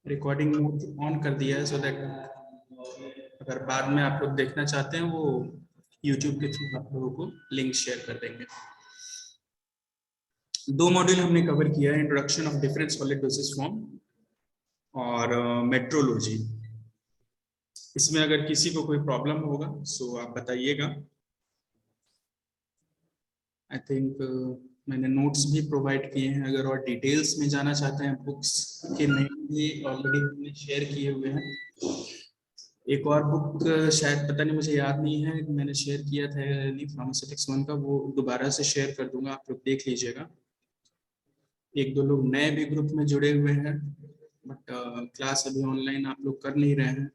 Recording mode on कर दिया है सो दैट अगर बाद में आप लोग देखना चाहते हैं वो यूट्यूब के थ्रू आप लोगों को लिंक शेयर कर देंगे। दो मॉड्यूल हमने कवर किया है, introduction of different solid dosage form और मेट्रोलॉजी। इसमें अगर किसी को कोई प्रॉब्लम होगा सो आप बताइएगा। आई थिंक मैंने नोट्स भी प्रोवाइड किए हैं, अगर और डिटेल्स में जाना चाहते हैं बुक्स के नेम भी ऑलरेडी हमने शेयर किए हुए हैं। एक और बुक शायद पता नहीं, मुझे याद नहीं है, मैंने शेयर किया था फार्मास्यूटिक्स 1 का, वो दोबारा से शेयर कर दूंगा, आप लोग देख लीजिएगा। एक दो लोग नए भी ग्रुप में जुड़े हुए हैं बट क्लास अभी ऑनलाइन आप लोग कर नहीं रहे हैं।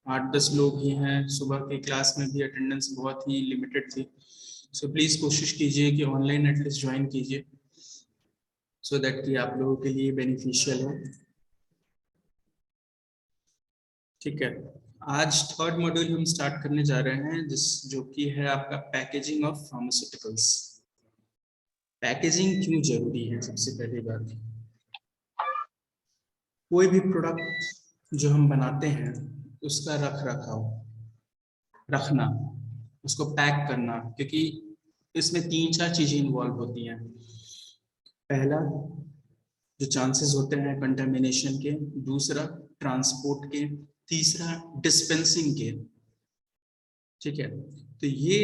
8-10 लोग ही हैं, सुबह की क्लास में भी अटेंडेंस बहुत ही लिमिटेड थी। सो प्लीज कोशिश कीजिए कि ऑनलाइन एटलीस्ट ज्वाइन कीजिए सो दैट कि आप लोगों के लिए बेनिफिशियल हो। ठीक है, आज थर्ड मॉड्यूल हम स्टार्ट करने जा रहे हैं जो कि है आपका पैकेजिंग ऑफ फार्मास्यूटिकल्स। पैकेजिंग क्यों जरूरी है? सबसे पहली बात, कोई भी प्रोडक्ट जो हम बनाते हैं उसका रख रखाव, रखना, उसको पैक करना, क्योंकि इसमें 3-4 चीजें इन्वॉल्व होती हैं। पहला, जो चांसेस होते हैं कंटामिनेशन के, दूसरा ट्रांसपोर्ट के, तीसरा डिस्पेंसिंग के। ठीक है, तो ये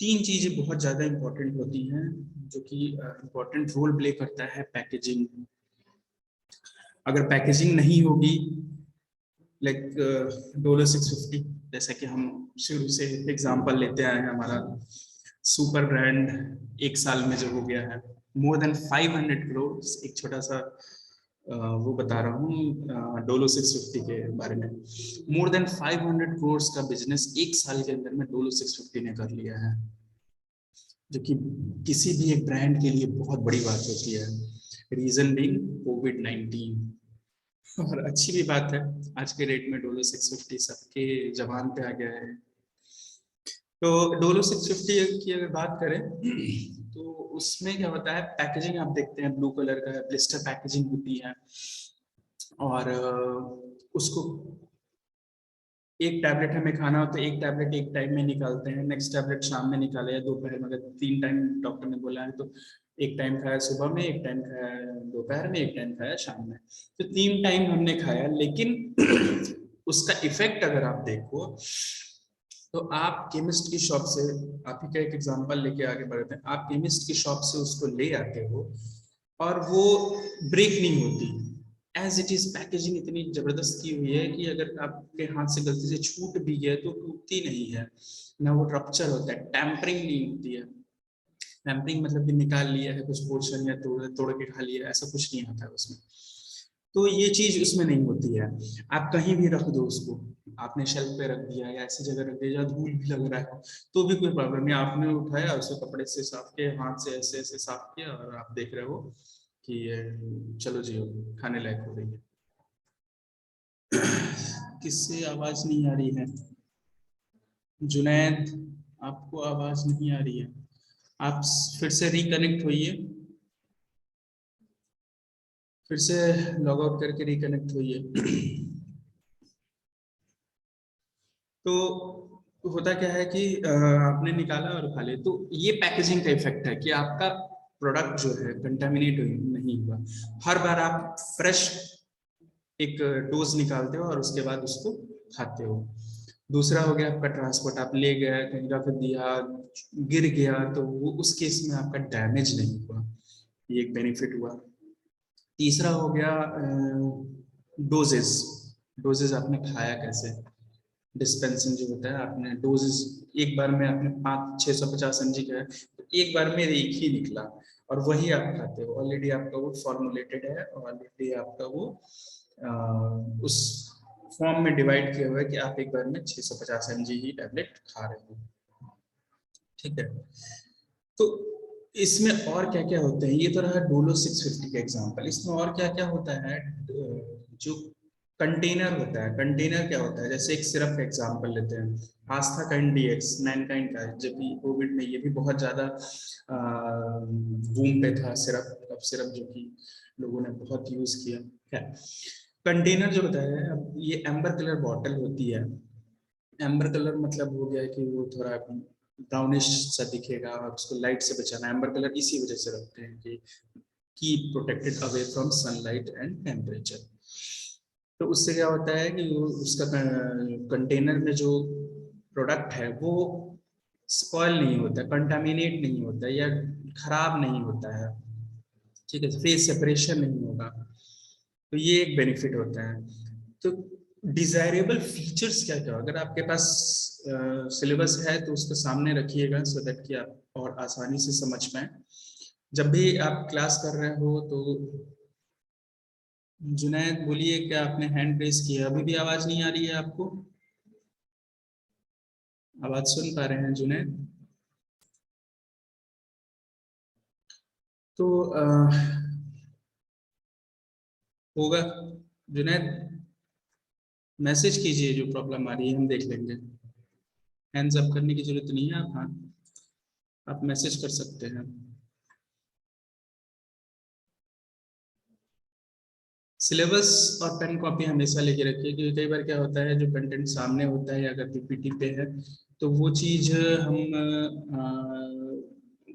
3 चीजें बहुत ज्यादा इंपॉर्टेंट होती हैं जो कि इंपॉर्टेंट रोल प्ले करता है पैकेजिंग। अगर पैकेजिंग नहीं होगी, लाइक डोलो 650, जैसा कि हम शुरू से एग्जांपल लेते आए हैं, हमारा सुपर ब्रांड 1 साल में जो हो गया है मोर देन 500 करोड़। एक छोटा सा वो बता रहा हूँ डोलो 650 के बारे में। मोर देन 500 करोड़ का बिजनेस 1 साल के अंदर में डोलो 650 ने कर लिया है, जो कि किसी भी एक ब्रांड के लिए बहुत बड़ी बात होती है। रीजन बीइंग कोविड-19। और अच्छी भी बात है, आज के रेट में डोलो 650 सबके जबान पे आ गया है। तो डोलो 650 की अगर बात करें तो उसमें क्या होता है, पैकेजिंग आप देखते हैं ब्लू कलर का ब्लिस्टर पैकेजिंग होती है, और उसको एक टैबलेट हमें खाना हो तो एक टैबलेट एक टाइम में निकालते हैं, नेक्स्ट टैबलेट शाम में निकाले या दोपहर में। अगर 3 टाइम डॉक्टर ने बोला है तो एक टाइम खाया सुबह में, एक टाइम खाया दोपहर में, एक टाइम खाया शाम में, तो 3 टाइम हमने खाया। लेकिन उसका इफेक्ट अगर आप देखो तो आप केमिस्ट की शॉप से, आप ही का एक एग्जांपल लेके आगे बढ़ते हैं, आप केमिस्ट की शॉप से उसको ले आते हो और वो ब्रेक नहीं होती, एज इट इज पैकेजिंग इतनी जबरदस्त की हुई है कि अगर आपके हाथ से गलती से छूट भी गया तो टूटती नहीं है ना, वो रप्चर होता है, टैम्परिंग नहीं होती है। टैम्परिंग मतलब कि निकाल लिया है कुछ पोर्शन या तोड़ के खा लिया, ऐसा कुछ नहीं आता है उसमें। तो ये चीज उसमें नहीं होती है। आप कहीं भी रख दो उसको, आपने शेल्फ पे रख दिया या ऐसी जगह रख दिया जहाँ धूल भी लग रहा है तो भी कोई प्रॉब्लम नहीं, आपने उठाया उसको कपड़े से साफ किया, हाथ से ऐसे ऐसे साफ किया, और आप देख रहे हो कि चलो जी खाने लायक हो रही है। किससे आवाज नहीं आ रही है? जुनैद, आपको आवाज नहीं आ रही है? आप फिर से रिकनेक्ट होइए, फिर से लॉग आउट करके रिकनेक्ट होइए। तो होता क्या है कि आपने निकाला और खा लिया, तो ये पैकेजिंग का इफेक्ट है कि आपका प्रोडक्ट जो है कंटामिनेट नहीं हुआ। हर बार आप फ्रेश एक डोज निकालते हो और उसके बाद उसको खाते हो। दूसरा हो गया आपका ट्रांसपोर्ट, आप ले गए कहीं रख दिया, गिर गया तो वो उस केस में आपका डैमेज नहीं हुआ, ये एक बेनिफिट हुआ। तीसरा हो गया डोजेस। डोजेस आपने खाया कैसे, डिस्पेंसिंग जो होता है, आपने डोजेस एक बार में आपने 650 mg का है तो एक बार में एक ही निकला और वही आप खाते हो। ऑलरेडी आपका वो फॉर्मुलेटेड है, ऑलरेडी आपका वो उस फॉर्म में डिवाइड किया हुआ है कि आप एक बार में 650 mg ही टैबलेट खा रहे हो। ठीक है, तो इसमें और क्या क्या होते हैं, ये तो रहा डोलो 650 का एग्जांपल। इसमें और क्या क्या होता है, जो कंटेनर होता है, कंटेनर क्या होता है, जैसे एक सिरप का एग्जांपल लेते हैं, आस्थाकाइंड डीएक्स मैनकाइंड का, जब भी कोविड में ये भी बहुत ज्यादा बूम पे था सिरप, जो कि लोगों ने बहुत यूज किया है। कंटेनर जो होता है, अब ये एम्बर कलर बॉटल होती है। एम्बर कलर मतलब हो गया कि वो थोड़ा ब्राउनिश सा दिखेगा और उसको लाइट से बचाना। एम्बर कलर इसी वजह से रखते हैं कि keep protected away from sunlight and temperature. तो उससे क्या होता है कि वो उसका कंटेनर में जो प्रोडक्ट है वो स्पॉइल नहीं होता, कंटामिनेट नहीं होता या खराब नहीं होता है, ठीक है, फेस सेपरेशन नहीं होगा। तो ये एक बेनिफिट होता है। तो डिजायरेबल फीचर्स क्या क्या, अगर आपके पास सिलेबस है तो उसको सामने रखिएगा सो दैट कि आप और आसानी से समझ पाए। जब भी आप क्लास कर रहे हो तो जुनैद बोलिए, क्या आपने हैंड रेस किया? अभी भी आवाज नहीं आ रही है आपको? आवाज सुन पा रहे हैं जुनैद? तो होगा जुनैद, मैसेज कीजिए जो प्रॉब्लम आ रही है, हम देख लेंगे। हैंड्स अप करने की जरूरत नहीं है, आप हाँ आप मैसेज कर सकते हैं। सिलेबस और पेन कॉपी हमेशा लेके रखिए, क्योंकि कई बार क्या होता है जो कंटेंट सामने होता है या अगर पीपीटी पे है तो वो चीज हम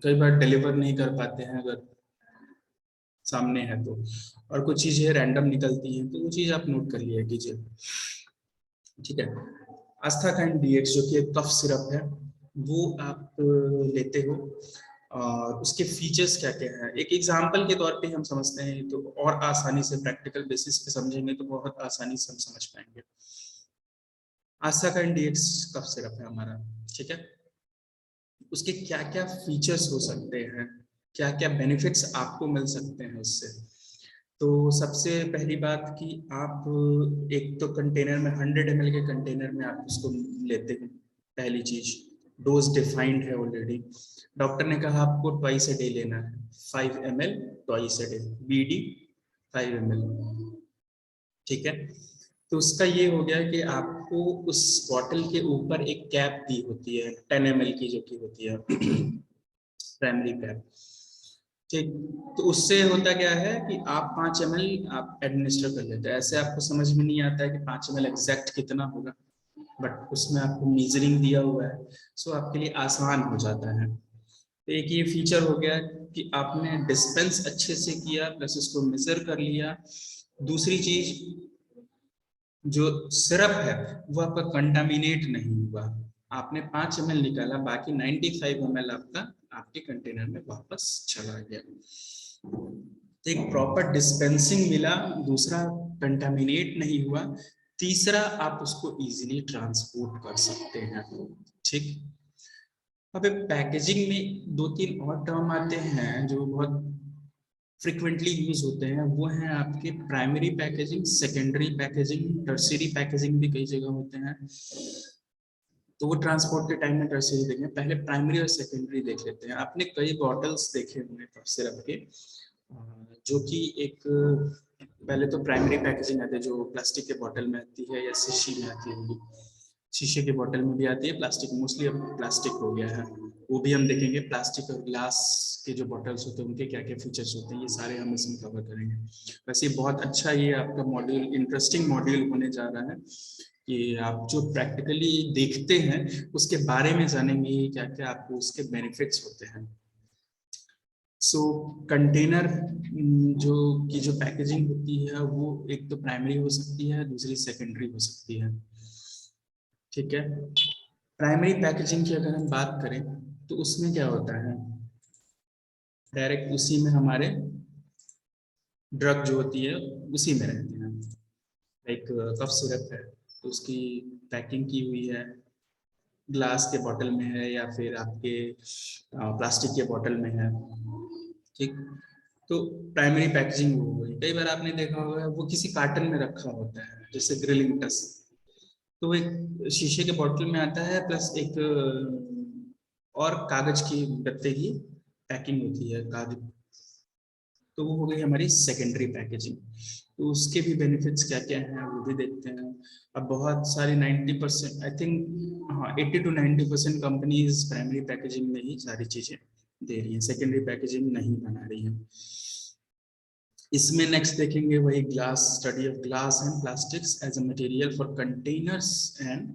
कई बार डिलीवर नहीं कर पाते हैं अगर सामने है तो, और कुछ चीजें रैंडम निकलती हैं, तो वो चीज आप नोट कर लिया कीजिए, ठीक है। आस्थाकाइन डीएक्स जो कि एक कफ सिरप है, वो आप लेते हो, और उसके फीचर्स क्या क्या है एक एग्जांपल के तौर पे हम समझते हैं तो और आसानी से प्रैक्टिकल बेसिस पे समझेंगे तो बहुत आसानी से हम समझ पाएंगे। आस्थाकाइन डीएक्स कफ सिरप है हमारा, ठीक है। उसके क्या क्या फीचर्स हो सकते हैं, क्या क्या बेनिफिट्स आपको मिल सकते हैं उससे। तो सबसे पहली बात कि आप एक तो कंटेनर में 100 ml के कंटेनर में आप उसको लेते हैं। पहली चीज, डोज डिफाइंड है ऑलरेडी, डॉक्टर ने कहा आपको ट्वाइस अ डे लेना है, 5 ml twice a day, BD 5 ml, ठीक है। तो उसका ये हो गया कि आपको उस बॉटल के ऊपर एक कैप दी होती है 10 ml की, जो कि होती है प्राइमरी कैप, ठीक। तो उससे होता क्या है कि आप 5 ml आप एडमिनिस्टर कर लेते हैं। ऐसे आपको समझ में नहीं आता है कि 5 ml एग्जैक्ट कितना होगा, बट उसमें आपको मीजरिंग दिया हुआ है, सो आपके लिए आसान हो जाता है। तो एक ये फीचर हो गया कि आपने डिस्पेंस अच्छे से किया प्लस उसको मेजर कर लिया। दूसरी चीज, जो सिरप है वो आपका कंटामिनेट नहीं हुआ, आपने 5 ml निकाला, बाकी 95 ml आपका आपके कंटेनर में वापस चला गया। तो एक प्रॉपर डिस्पेंसिंग मिला, दूसरा कंटामिनेट नहीं हुआ, तीसरा आप उसको इजीली ट्रांसपोर्ट कर सकते हैं, ठीक। अब पैकेजिंग में दो तीन और टर्म आते हैं जो बहुत फ्रिक्वेंटली यूज होते हैं, वो हैं आपके primary packaging, secondary packaging, tertiary packaging भी कई जगह होते हैं। तो वो ट्रांसपोर्ट के टाइम में टर्शियरी देखेंगे, पहले प्राइमरी और सेकेंडरी देख लेते हैं। आपने कई बॉटल्स देखे होंगे कफ सिरप के, जो कि एक पहले तो प्राइमरी पैकेजिंग आती है जो प्लास्टिक के बॉटल में आती है या शीशी में आती है, शीशे के बॉटल में भी आती है, प्लास्टिक मोस्टली अब प्लास्टिक हो गया है, वो भी हम देखेंगे। प्लास्टिक और ग्लास के जो बॉटल्स होते हैं उनके क्या क्या फीचर्स होते हैं, ये सारे हम इसमें कवर करेंगे। वैसे बहुत अच्छा ये आपका मॉड्यूल, इंटरेस्टिंग मॉड्यूल होने जा रहा है कि आप जो प्रैक्टिकली देखते हैं उसके बारे में जानेंगे क्या क्या आपको उसके बेनिफिट्स होते हैं। सो कंटेनर जो की जो पैकेजिंग होती है वो एक तो प्राइमरी हो सकती है, दूसरी सेकेंडरी हो सकती है, ठीक है। प्राइमरी पैकेजिंग की अगर हम बात करें तो उसमें क्या होता है, डायरेक्ट उसी में हमारे ड्रग जो होती है उसी में रहते हैं। एक कफ सिरप है तो उसकी पैकिंग की हुई है, ग्लास के बॉटल में है या फिर आपके प्लास्टिक के बॉटल में है, ठीक। तो प्राइमरी पैकेजिंग वो हो गई। कई बार आपने देखा होगा वो किसी कार्टन में रखा होता है, जैसे ग्रिलिंग टस, तो एक शीशे के बॉटल में आता है प्लस एक और कागज की गत्ते की पैकिंग होती है कागज, तो वो हो गई हमारी सेकेंडरी पैकेजिंग। तो उसके भी बेनिफिट्स क्या क्या हैं वो भी देखते हैं। अब बहुत सारी 90% आई थिंक, हाँ 80 to 90% कंपनीज प्राइमरी पैकेजिंग में ही सारी चीजें दे रही हैं, सेकेंडरी पैकेजिंग नहीं बना रही हैं। इसमें नेक्स्ट देखेंगे वही glass, study of glass and plastics as a material for containers and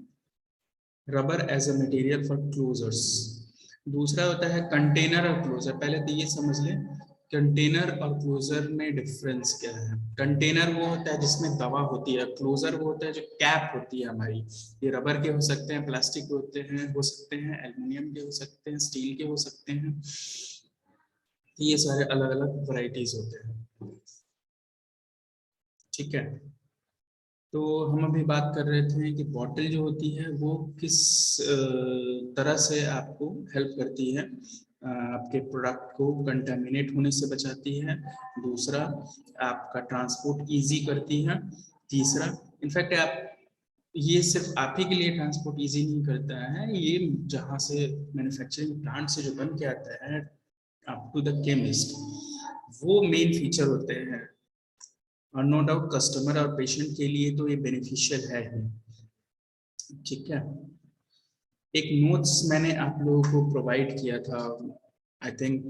rubber as a material for closures. दूसरा होता है कंटेनर और क्लोजर। पहले तो ये समझ लें कंटेनर और क्लोजर में डिफरेंस क्या है। कंटेनर वो होता है जिसमें दवा होती है, क्लोजर वो होता है जो कैप होती है हमारी। ये रबर के हो सकते हैं, प्लास्टिक के होते हैं, हो सकते हैं एल्युमिनियम के, हो सकते हैं स्टील के, हो सकते हैं। ये सारे अलग अलग वैरायटीज होते हैं। ठीक है, तो हम अभी बात कर रहे थे कि बॉटल जो होती है वो किस तरह से आपको हेल्प करती है, आपके प्रोडक्ट को कंटामिनेट होने से बचाती है। दूसरा, आपका ट्रांसपोर्ट इजी करती है। तीसरा, इनफैक्ट आप, ये सिर्फ आप ही के लिए ट्रांसपोर्ट इजी नहीं करता है, ये जहाँ से मैन्युफैक्चरिंग प्लांट से जो बन के आता है अप टू द केमिस्ट, वो मेन फीचर होते हैं। और नो डाउट कस्टमर और पेशेंट के लिए तो ये बेनिफिशियल है ही। ठीक है, एक नोट्स मैंने आप लोगों को प्रोवाइड किया था, आई थिंक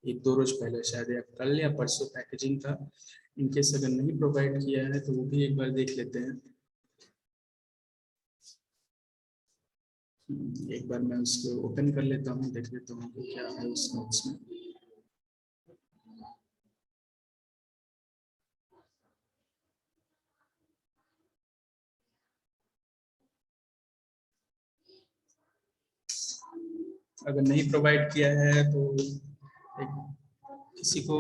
एक दो रोज पहले, शायद या कल या परसों पैकेजिंग का। इनकेस अगर नहीं प्रोवाइड किया है तो वो भी एक बार देख लेते हैं। एक बार मैं उसको ओपन कर लेता हूँ, देख लेता हूँ कि क्या है उस नोट्स में। अगर नहीं प्रोवाइड किया है तो किसी को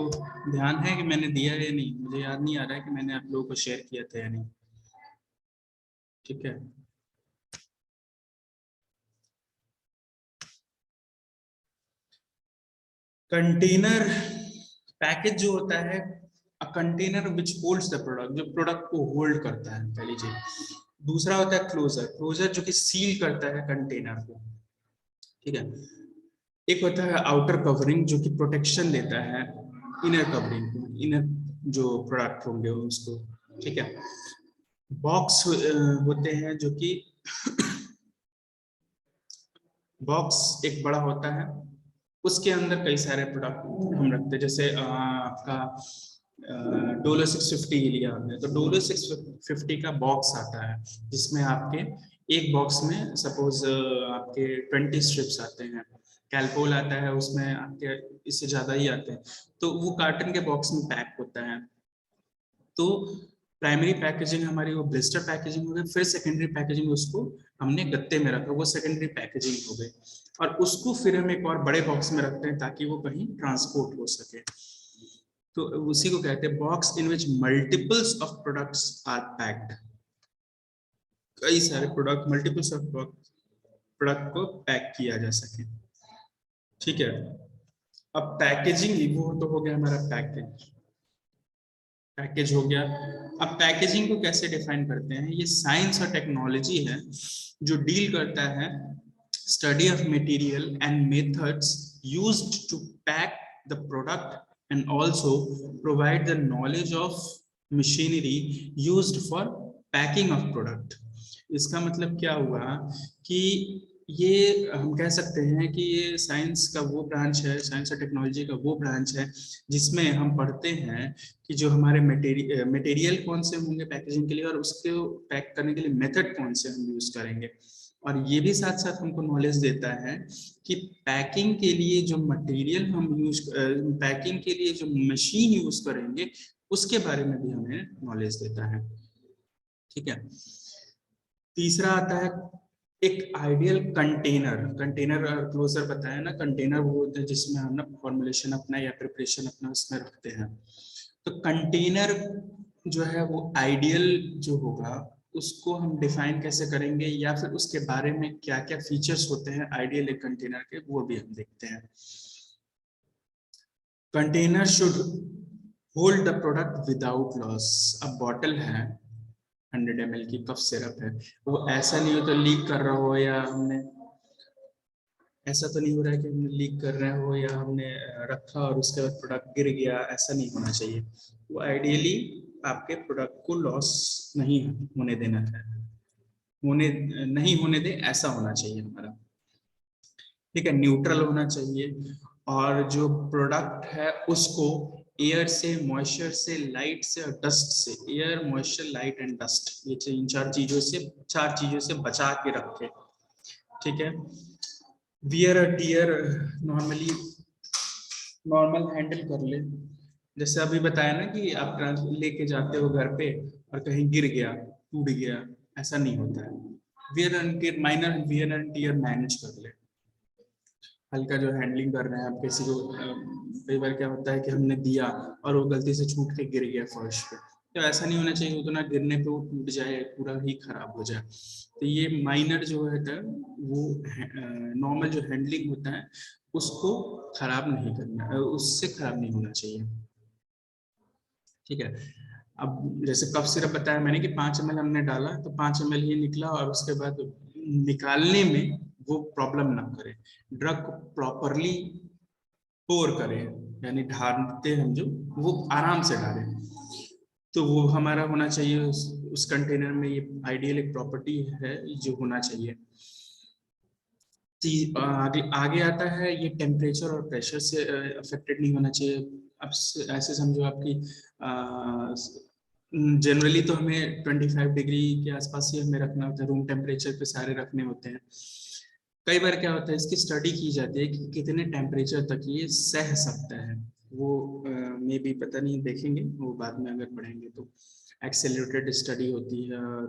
ध्यान है कि मैंने दिया है या नहीं? मुझे याद नहीं आ रहा है कि मैंने आप लोगों को शेयर किया था या नहीं। ठीक है, कंटेनर पैकेज जो होता है, a container which holds the product, जो प्रोडक्ट को होल्ड करता है, पहली चीज। दूसरा होता है क्लोजर, क्लोजर जो कि सील करता है कंटेनर को। ठीक है, एक होता है आउटर कवरिंग जो कि प्रोटेक्शन देता है इनर कवरिंग को, इनर जो प्रोडक्ट होंगे उसको। ठीक है, बॉक्स होते हैं जो कि बॉक्स एक बड़ा होता है, उसके अंदर कई सारे प्रोडक्ट हम रखते हैं। जैसे आपका डोलो 650 लिया हमने, तो डोलो 650 का बॉक्स आता है जिसमें आपके एक बॉक्स में सपोज आपके 20 स्ट्रिप्स आते हैं। कैलपोल आता है, उसमें आपके इससे ज्यादा ही आते हैं, तो वो कार्टन के बॉक्स में पैक होता है। तो प्राइमरी पैकेजिंग हमारी वो ब्लिस्टर पैकेजिंग हो गई, फिर सेकेंडरी पैकेजिंग उसको हमने गत्ते में रखा, वो सेकेंडरी पैकेजिंग हो गई। और उसको फिर हम एक और बड़े बॉक्स में रखते हैं ताकि वो कहीं ट्रांसपोर्ट हो सके। तो उसी को कहते हैं box in which multiples of products are packed. कई सारे प्रोडक्ट, मल्टीपल्स ऑफ प्रोडक्ट को पैक किया जा सके। ठीक है, अब पैकेजिंग वो तो हो गया हमारा पैकेज, पैकेज हो गया। अब पैकेजिंग को कैसे डिफाइन करते हैं? ये साइंस और टेक्नोलॉजी है जो डील करता है study of material and methods used to pack the product and also provide the knowledge of machinery used for packing of product. इसका मतलब क्या हुआ कि ये हम कह सकते हैं कि ये साइंस का वो ब्रांच है, साइंस और टेक्नोलॉजी का वो ब्रांच है जिसमें हम पढ़ते हैं कि जो हमारे मटेरियल कौन से होंगे पैकेजिंग के लिए, और उसको पैक करने के लिए मेथड कौन से हम यूज करेंगे। और ये भी साथ साथ हमको नॉलेज देता है कि पैकिंग के लिए जो मटेरियल हम यूज, पैकिंग के लिए जो मशीन यूज करेंगे उसके बारे में भी हमें नॉलेज देता है। ठीक है, तीसरा आता है एक आइडियल कंटेनर। कंटेनर क्लोजर बताया ना, कंटेनर वो होता है जिसमें हम ना फॉर्मुलेशन अपना या प्रिपरेशन अपना उसमें रखते हैं। तो कंटेनर जो है वो आइडियल जो होगा उसको हम डिफाइन कैसे करेंगे, या फिर उसके बारे में क्या क्या फीचर्स होते हैं आइडियल एक कंटेनर के, वो भी हम देखते हैं। Container should hold the product without loss. अब बॉटल है 100 ml की, कफ सिरप है, वो ऐसा नहीं हो तो लीक कर रहा हो, या हमने ऐसा तो नहीं हो रहा है कि हमने लीक कर रहे हो या हमने रखा और उसके बाद प्रोडक्ट गिर गया, ऐसा नहीं होना चाहिए। वो आइडियली आपके प्रोडक्ट को लॉस नहीं होने देना है, होने नहीं होने दे, ऐसा होना चाहिए हमारा। ठीक है, न्यूट्रल होना चाहिए, और जो प्रोडक्ट है उसको एयर से, मॉइस्चर से, लाइट से और डस्ट से। Air, moisture, light and dust, ये चार चीजों से बचा के रखे। ठीक है। वियर और टीयर नॉर्मल हैंडल कर ले। जैसे अभी बताया ना कि आप लेके जाते हो घर पे और कहीं गिर गया, टूट गया, ऐसा नहीं होता है। Wear and tear, minor wear and tear manage कर ले। हल्का जो हैंडलिंग कर रहे हैं आप किसी को, कई बार क्या होता है कि हमने दिया और वो गलती से छूट के गिर गया फर्श पे, तो ऐसा नहीं होना चाहिए। उतना गिरने पे वो टूट जाए, पूरा ही खराब हो जाए। तो ये माइनर जो है वो नॉर्मल जो हैंडलिंग होता है उसको खराब नहीं करना, उससे खराब नहीं होना चाहिए। ठीक है। अब जैसे कफ सिरप बताया मैंने कि 5 ml हमने डाला तो 5 ml ही निकला, और उसके बाद निकालने में वो प्रॉब्लम ना करे। ड्रग को प्रॉपरली पोर करें, यानी ढालते हम जो, वो आराम से डालें। तो वो हमारा होना चाहिए उस कंटेनर में, ये आइडियल एक प्रॉपर्टी है जो होना चाहिए। आगे आगे आता है ये टेम्परेचर और प्रेशर से अफेक्टेड नहीं होना चाहिए। अब ऐसे समझो आपकी जनरली तो हमें 25 डिग्री के आसपास ही हमें रखना होता है, रूम टेम्परेचर पे सारे रखने होते हैं। कई बार क्या होता है, इसकी स्टडी की जाती है कि कितने टेम्परेचर तक ये सह सकता है। वो मे भी पता नहीं, देखेंगे वो बाद में अगर पढ़ेंगे तो। एक्सेलरेटेड स्टडी होती है और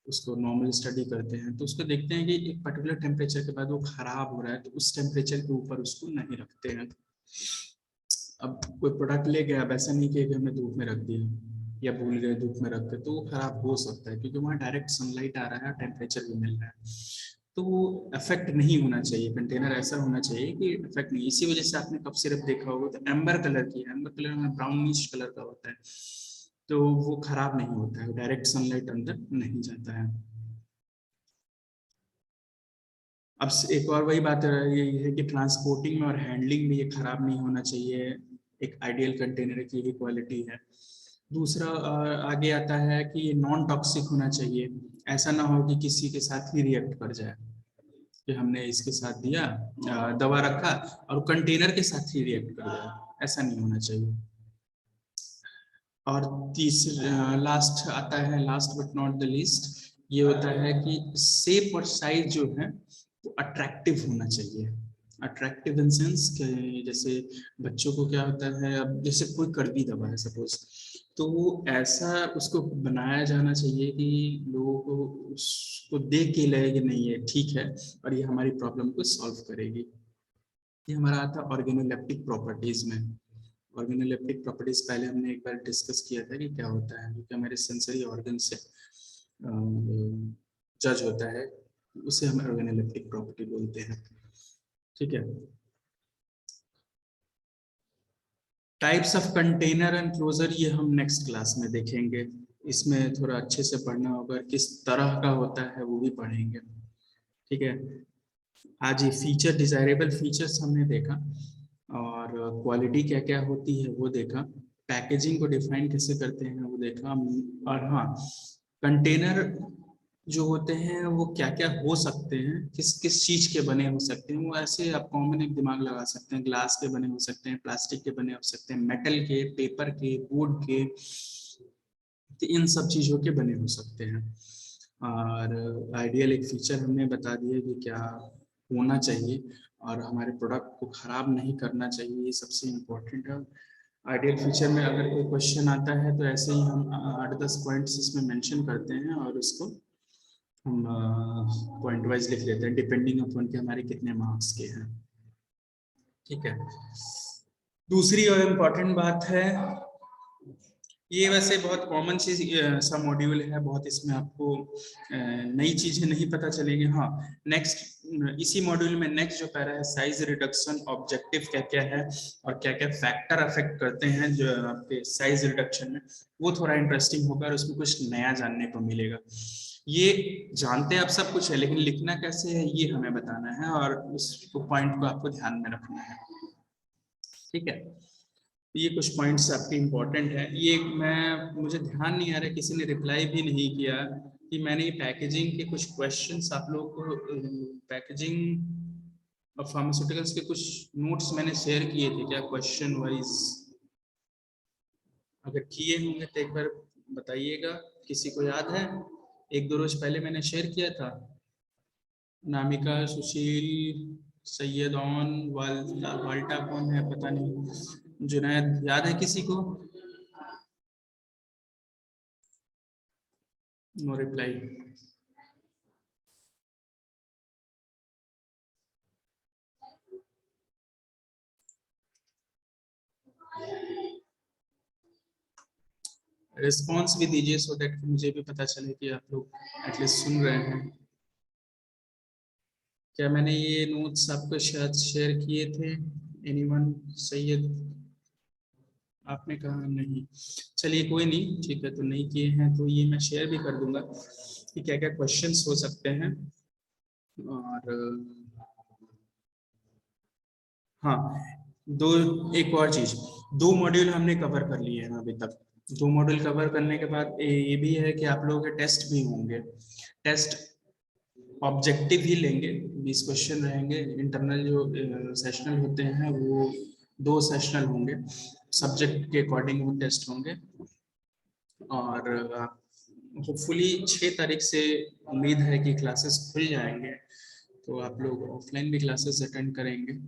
उसको नॉर्मल स्टडी करते हैं, तो उसको देखते हैं कि एक पर्टिकुलर टेम्परेचर के बाद वो खराब हो रहा है तो उस टेम्परेचर के ऊपर उसको नहीं रखते हैं। अब कोई प्रोडक्ट ले गया, अब ऐसा नहीं कि हमने धूप में रख दिया या भूल गए धूप में रख के, तो वो खराब हो सकता है क्योंकि वहाँ डायरेक्ट सनलाइट आ रहा है, टेम्परेचर भी मिल रहा है, तो वो इफेक्ट नहीं होना चाहिए। कंटेनर ऐसा होना चाहिए कि इफेक्ट नहीं। इसी वजह से आपने कप सिरप देखा होगा तो एम्बर कलर की, एम्बर कलर में ब्राउनिश कलर का होता है, तो वो खराब नहीं होता है, डायरेक्ट सनलाइट अंदर नहीं जाता है। अब एक और वही बात ये है कि ट्रांसपोर्टिंग में और हैंडलिंग में ये खराब नहीं होना चाहिए। एक आइडियल कंटेनर की यही क्वालिटी है। दूसरा आगे आता है कि ये नॉन टॉक्सिक होना चाहिए। ऐसा ना हो कि किसी के साथ ही रिएक्ट कर जाए, कि हमने इसके साथ दिया दवा रखा और कंटेनर के साथ ही रिएक्ट कर जाए, ऐसा नहीं होना चाहिए। और तीसरा लास्ट आता है, last but not the least, ये होता है कि शेप और साइज जो है वो अट्रैक्टिव होना चाहिए। अट्रैक्टिव इन सेंस कि जैसे बच्चों को क्या होता है, अब जैसे कोई कड़वी दवा है सपोज, तो वो ऐसा उसको बनाया जाना चाहिए कि लोगों को उसको देख के लगे कि नहीं ये ठीक है और ये हमारी प्रॉब्लम को सॉल्व करेगी। ये हमारा आता है ऑर्गेनोलेप्टिक प्रॉपर्टीज में। ऑर्गेनोलेप्टिक प्रॉपर्टीज पहले हमने एक बार डिस्कस किया था कि क्या होता है, क्योंकि हमारे सेंसरी ऑर्गन से जज होता है, उसे हम ऑर्गेनोलेप्टिक प्रॉपर्टी बोलते हैं। ठीक है। Types of container and closure ये हम नेक्स्ट क्लास में देखेंगे। इसमें थोड़ा अच्छे से पढ़ना होगा, किस तरह का होता है वो भी पढ़ेंगे। ठीक है। आज ये फीचर, डिजायरेबल फीचर्स हमने देखा, और क्वालिटी क्या क्या होती है वो देखा, पैकेजिंग को डिफाइन कैसे करते हैं वो देखा, और हाँ, कंटेनर जो होते हैं वो क्या क्या हो सकते हैं, किस किस चीज के बने हो सकते हैं, वो ऐसे आप कॉमन एक दिमाग लगा सकते हैं। ग्लास के बने हो सकते हैं, प्लास्टिक के बने हो सकते हैं, मेटल के, पेपर के, वुड के, तो इन सब चीजों के बने हो सकते हैं। और आइडियल एक फीचर हमने बता दिया कि क्या होना चाहिए और हमारे प्रोडक्ट को खराब नहीं करना चाहिए, ये सबसे इम्पोर्टेंट है। आइडियल फीचर में अगर कोई क्वेश्चन आता है तो ऐसे ही हम 8-10 पॉइंट्स इसमें मेंशन करते हैं और उसको हम पॉइंट वाइज लिख लेते हैं डिपेंडिंग अपॉन कि हमारे कितने मार्क्स के हैं। ठीक है। दूसरी और इम्पोर्टेंट बात है, ये वैसे बहुत कॉमन चीज सा मॉड्यूल है, बहुत इसमें आपको नई चीजें नहीं पता चलेंगी। हाँ, नेक्स्ट इसी मॉड्यूल में नेक्स्ट जो पैरा है, साइज रिडक्शन ऑब्जेक्टिव क्या क्या है और क्या क्या फैक्टर अफेक्ट करते हैं जो आपके साइज रिडक्शन में, वो थोड़ा इंटरेस्टिंग होगा और उसमें कुछ नया जानने को मिलेगा। ये जानते आप सब कुछ है, लेकिन लिखना कैसे है ये हमें बताना है और उस पॉइंट को आपको ध्यान में रखना है। ठीक है। ये कुछ पॉइंट्स आपके इम्पोर्टेंट है। ये मुझे ध्यान नहीं आ रहा, किसी ने रिप्लाई भी नहीं किया कि मैंने पैकेजिंग के कुछ क्वेश्चंस आप लोग को, पैकेजिंग और फार्मास्यूटिकल्स के कुछ नोट्स मैंने शेयर किए थे क्या क्वेश्चन वाइज, अगर किए होंगे तो एक बार बताइएगा, किसी को याद है? एक दो रोज पहले मैंने शेयर किया था। नामिका, सुशील, सैयद ऑन, वाल्टा, वाल्टा कौन है पता नहीं, जुनैद, याद है किसी को? No reply. रिस्पॉन्स भी दीजिए सो दैट मुझे भी पता चले कि आप लोग एटलीस्ट सुन रहे हैं। क्या मैंने ये नोट्स आपको शायद शेयर किए थे? एनीवन? सैयद, आपने कहा नहीं। चलिए कोई नहीं, ठीक है, तो नहीं किए हैं तो ये मैं शेयर भी कर दूंगा कि क्या क्या क्वेश्चंस हो सकते हैं। और हाँ, दो, एक और चीज, दो मॉड्यूल हमने कवर कर लिए हैं अभी तक। दो मॉड्यूल कवर करने के बाद ये भी है कि आप लोगों के टेस्ट भी होंगे। टेस्ट ऑब्जेक्टिव ही लेंगे, 20 क्वेश्चन रहेंगे। इंटरनल जो सेशनल होते हैं वो दो सेशनल होंगे, सब्जेक्ट के अकॉर्डिंग वो टेस्ट होंगे। और होपफुली 6 तारीख से उम्मीद है कि क्लासेस खुल जाएंगे, तो आप लोग ऑफलाइन भी क्लासेस अटेंड करेंगे।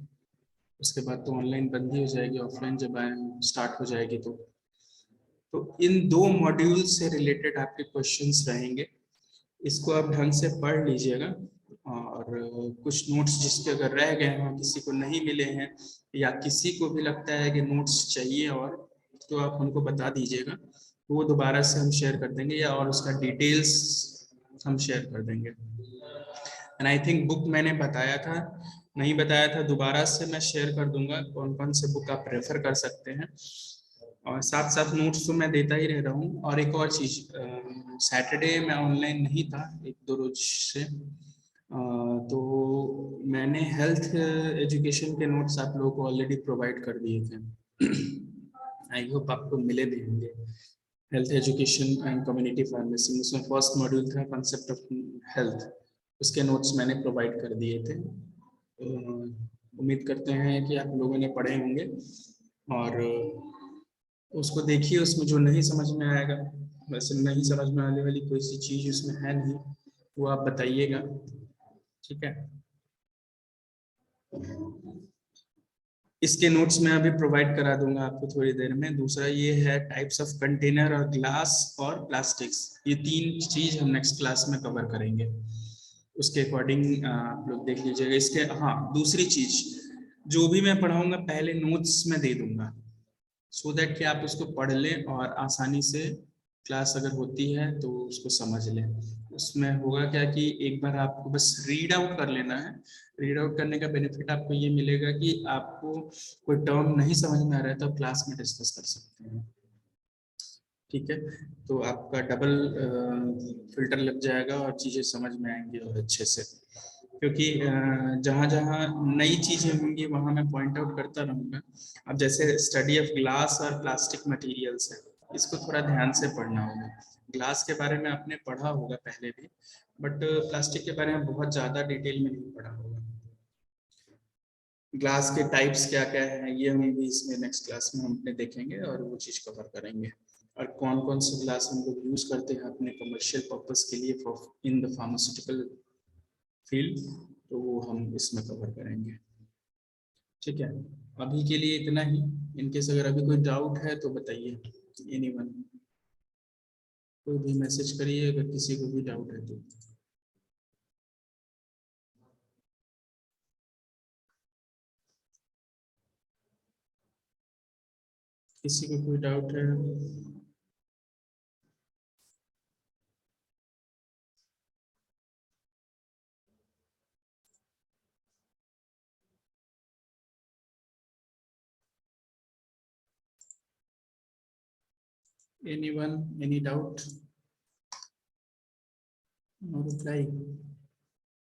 उसके बाद तो ऑनलाइन बंद ही हो जाएगी, ऑफलाइन जब स्टार्ट हो जाएगी तो इन दो मॉड्यूल से रिलेटेड आपके क्वेश्चंस रहेंगे। इसको आप ढंग से पढ़ लीजिएगा। और कुछ नोट्स जिसके अगर रह गए हैं, किसी को नहीं मिले हैं, या किसी को भी लगता है कि नोट्स चाहिए और, तो आप हमको बता दीजिएगा, वो दोबारा से हम शेयर कर देंगे, या और उसका डिटेल्स हम शेयर कर देंगे। एंड आई थिंक बुक मैंने बताया था, नहीं बताया था, दोबारा से मैं शेयर कर दूंगा कौन कौन से बुक आप रेफर कर सकते हैं। और साथ साथ नोट्स तो मैं देता ही रह रहा हूँ। और एक और चीज, सैटरडे मैं ऑनलाइन नहीं था एक दो रोज से, तो मैंने हेल्थ एजुकेशन के नोट्स आप लोगों को ऑलरेडी प्रोवाइड कर दिए थे। आई होप आपको मिले भी होंगे। Health education and community pharmacy, उसमें फर्स्ट मॉड्यूल था कॉन्सेप्ट ऑफ हेल्थ, उसके नोट्स मैंने प्रोवाइड कर दिए थे। उम्मीद करते हैं कि आप लोगों ने पढ़े होंगे। और उसको देखिए, उसमें जो नहीं समझ में आएगा, वैसे नहीं समझ में आने वाली कोई सी चीज उसमें है नहीं, वो आप बताइएगा, ठीक है? इसके नोट्स मैं अभी प्रोवाइड करा दूंगा आपको थोड़ी देर में। दूसरा ये है टाइप्स ऑफ कंटेनर और ग्लास और प्लास्टिक्स, ये तीन चीज हम नेक्स्ट क्लास में कवर करेंगे। उसके अकॉर्डिंग आप लोग देख लीजिएगा। इसके, हाँ, दूसरी चीज, जो भी मैं पढ़ाऊंगा पहले नोट्स में दे दूंगा, सो दैट कि आप उसको पढ़ लें और आसानी से क्लास अगर होती है तो उसको समझ लें। उसमें होगा क्या कि एक बार आपको बस रीड आउट कर लेना है। रीड आउट करने का बेनिफिट आपको ये मिलेगा कि आपको कोई टर्म नहीं समझ में आ रहा है तो आप क्लास में डिस्कस कर सकते हैं, ठीक है? तो आपका डबल फिल्टर लग जाएगा और चीज़ें समझ में आएंगी और अच्छे से। क्योंकि जहाँ जहाँ नई चीज़ें होंगी वहाँ मैं पॉइंट आउट करता रहूँगा। अब जैसे स्टडी ऑफ ग्लास और प्लास्टिक मटेरियल्स है, इसको थोड़ा ध्यान से पढ़ना होगा। ग्लास के बारे में आपने पढ़ा होगा पहले भी, बट प्लास्टिक के बारे में बहुत ज़्यादा डिटेल में नहीं पढ़ा होगा। ग्लास के टाइप्स क्या क्या है ये हम भी इसमें नेक्स्ट क्लास में हम अपने देखेंगे और वो चीज़ कवर करेंगे। और कौन कौन से ग्लास हम लोग यूज करते हैं अपने कमर्शियल पर्पस के लिए इन द फार्मास्यूटिकल फील्ड, तो वो हम इसमें कवर करेंगे, ठीक है? अभी के लिए इतना ही। इनकेस अगर अभी कोई डाउट है तो बताइए, एनीवन, कोई भी मैसेज करिए अगर किसी को भी डाउट है तो। किसी को कोई डाउट है? Anyone, any doubt? No reply?